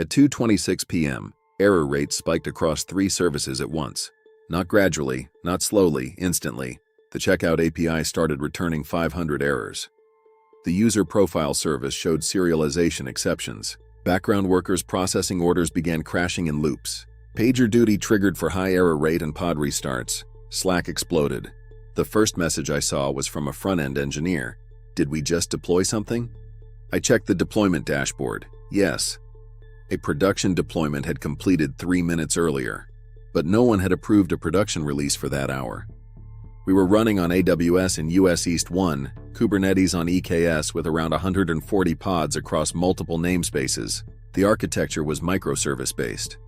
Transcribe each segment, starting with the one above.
At 2:26 p.m., error rates spiked across 3 services at once. Not gradually, not slowly, instantly. The checkout API started returning 500 errors. The user profile service showed serialization exceptions. Background workers processing orders began crashing in loops. Pager duty triggered for high error rate and pod restarts. Slack exploded. The first message I saw was from a front-end engineer. Did we just deploy something? I checked the deployment dashboard. Yes. A production deployment had completed 3 minutes earlier, but no one had approved a production release for that hour. We were running on AWS in US East 1, Kubernetes on EKS with around 140 pods across multiple namespaces. The architecture was microservice-based.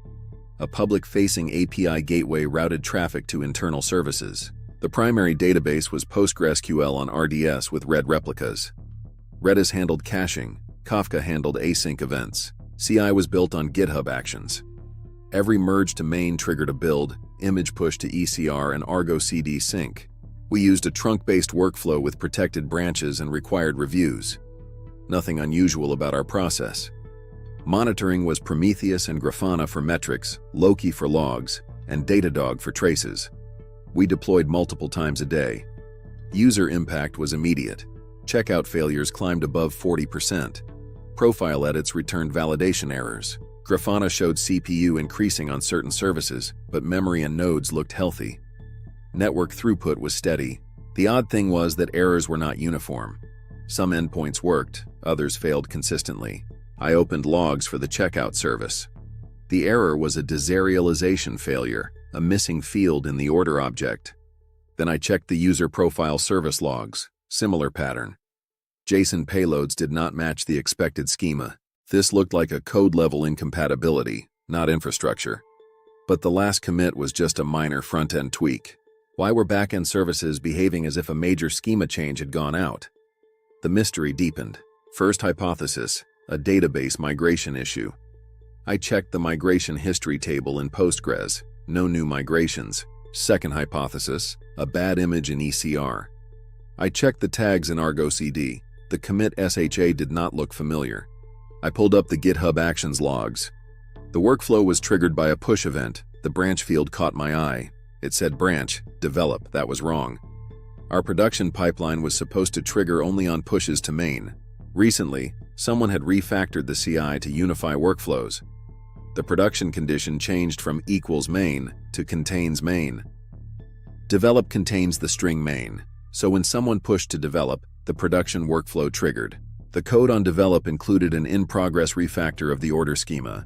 A public-facing API gateway routed traffic to internal services. The primary database was PostgreSQL on RDS with Red replicas. Redis handled caching, Kafka handled async events. CI was built on GitHub Actions. Every merge to main triggered a build, image push to ECR, and Argo CD sync. We used a trunk-based workflow with protected branches and required reviews. Nothing unusual about our process. Monitoring was Prometheus and Grafana for metrics, Loki for logs, and Datadog for traces. We deployed multiple times a day. User impact was immediate. Checkout failures climbed above 40%. Profile edits returned validation errors. Grafana showed CPU increasing on certain services, but memory and nodes looked healthy. Network throughput was steady. The odd thing was that errors were not uniform. Some endpoints worked, others failed consistently. I opened logs for the checkout service. The error was a deserialization failure, a missing field in the order object. Then I checked the user profile service logs. Similar pattern. JSON payloads did not match the expected schema. This looked like a code-level incompatibility, not infrastructure. But the last commit was just a minor front-end tweak. Why were back-end services behaving as if a major schema change had gone out? The mystery deepened. First hypothesis, a database migration issue. I checked the migration history table in Postgres. No new migrations. Second hypothesis, a bad image in ECR. I checked the tags in Argo CD. The commit SHA did not look familiar. I pulled up the GitHub Actions logs. The workflow was triggered by a push event. The branch field caught my eye. It said branch, develop. That was wrong. Our production pipeline was supposed to trigger only on pushes to main. Recently, someone had refactored the CI to unify workflows. The production condition changed from equals main to contains main. Develop contains the string main, so when someone pushed to develop, the production workflow triggered. The code on develop included an in-progress refactor of the order schema.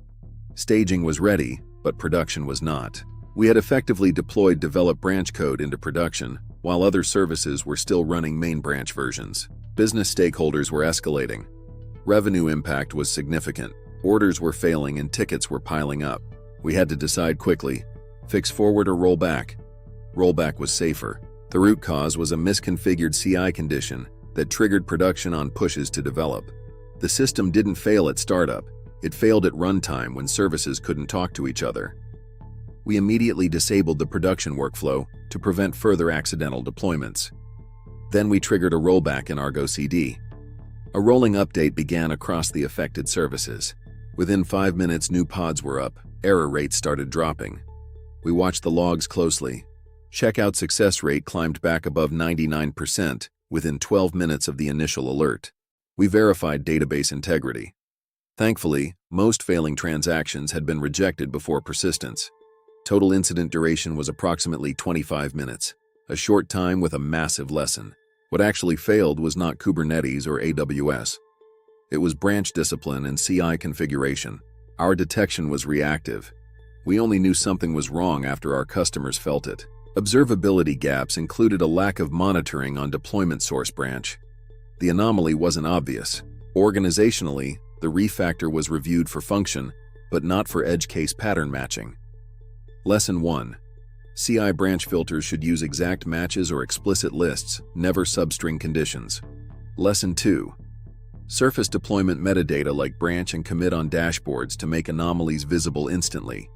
Staging was ready, but production was not. We had effectively deployed develop branch code into production, while other services were still running main branch versions. Business stakeholders were escalating. Revenue impact was significant. Orders were failing and tickets were piling up. We had to decide quickly, fix forward or roll back. Rollback was safer. The root cause was a misconfigured CI condition that triggered production on pushes to develop. The system didn't fail at startup. It failed at runtime when services couldn't talk to each other. We immediately disabled the production workflow to prevent further accidental deployments. Then we triggered a rollback in Argo CD. A rolling update began across the affected services. Within 5 minutes, new pods were up. Error rates started dropping. We watched the logs closely. Checkout success rate climbed back above 99% within 12 minutes of the initial alert. We verified database integrity. Thankfully, most failing transactions had been rejected before persistence. Total incident duration was approximately 25 minutes, a short time with a massive lesson. What actually failed was not Kubernetes or AWS. It was branch discipline and CI configuration. Our detection was reactive. We only knew something was wrong after our customers felt it. Observability gaps included a lack of monitoring on deployment source branch. The anomaly wasn't obvious. Organizationally, the refactor was reviewed for function, but not for edge case pattern matching. Lesson 1. CI branch filters should use exact matches or explicit lists, never substring conditions. Lesson 2. Surface deployment metadata like branch and commit on dashboards to make anomalies visible instantly.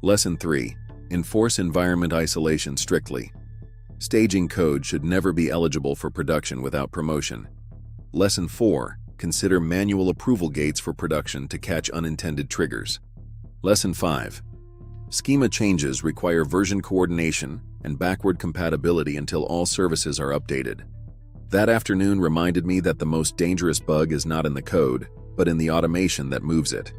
Lesson 3. Enforce environment isolation strictly. Staging code should never be eligible for production without promotion. Lesson 4. consider manual approval gates for production to catch unintended triggers. Lesson 5. Schema changes require version coordination and backward compatibility until all services are updated. That afternoon reminded me that the most dangerous bug is not in the code, but in the automation that moves it.